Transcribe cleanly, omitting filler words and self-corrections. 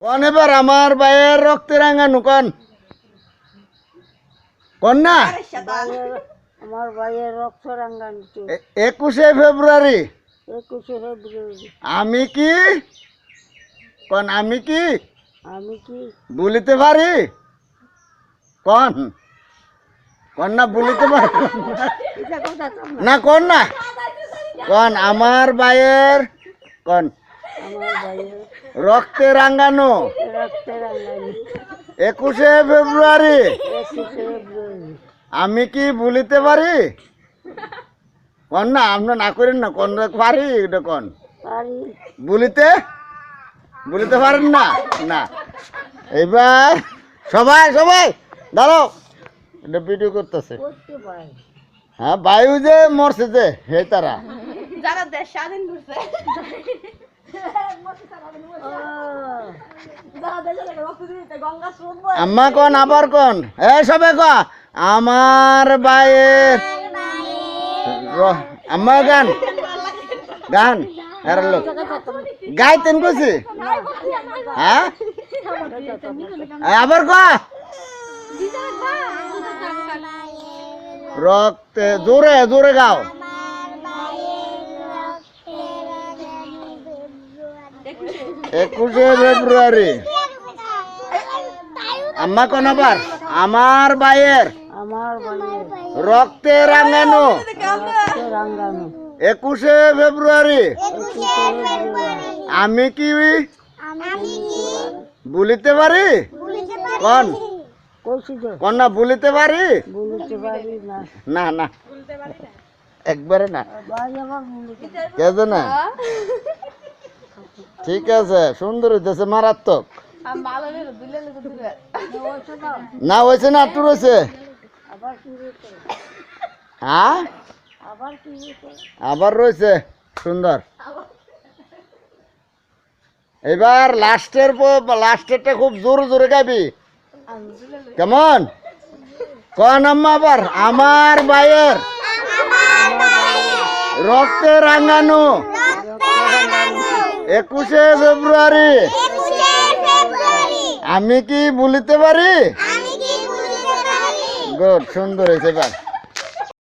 কোন এবার আমার ভাইয়ের রক্তে রাঙানো কোন কোন না আমার ভাইয়ের রক্ত রাঙানো 21শে ফেব্রুয়ারি 21শে ফেব্রুয়ারি। আমি কি কোন আমি কি বলিতে পারি কোন কোন না বলিতে পারি না কোন না কোন আমার ভাইয়ের কোন আমার ভাইয়ের রক্তে রাঙানো রক্তে রাঙানো 21শে ফেব্রুয়ারি 21শে ফেব্রুয়ারি। আমি কি বলিতে পারি কোন না আমরা না করেন না কোন পারি এটা কোন পারি বলিতে বলিতে পারেন না না এবার সবাই সবাই দাঁড়াও এটা ভিডিও করতেছে করতে পারি। হ্যাঁ বায়ু যে মরছে যে হে তারা যারা দেশ স্বাধীন করছে আম্মা কোন আবার কোন এ সবে ক আমার ভাইয়ের আম্মা গান গান আর লোক গাইতেন কইছি হ্যাঁ আবার ক রক্তে জোরে জোরে গাও 21শে ফেব্রুয়ারি আম্মা কোন আবার আমার ভাইয়ের রক্তে রাঙানো রক্তে রাঙানো 21শে ফেব্রুয়ারি 21শে ফেব্রুয়ারি। আমি কি বলিতে পারি কোন কইছি তো কোন না বলিতে পারি বলতে পারি না না না একবারে না ভাই আমার বলতে কেছে না ঠিক আছে সুন্দর হইতেছে মারাত্মক না হয়েছে না একটু রয়েছে আবার কি হইছে হ্যাঁ আবার কি হইছে আবার রয়েছে সুন্দর এবার লাস্টেরটা খুব জোরে জোরে গাবি কেমন কোন আম্মা আবার আমার ভাইয়ের রক্তে রাঙানো 21শে ফেব্রুয়ারি আমি কি বলিতে পারি গুড সুন্দর হয়েছে এবার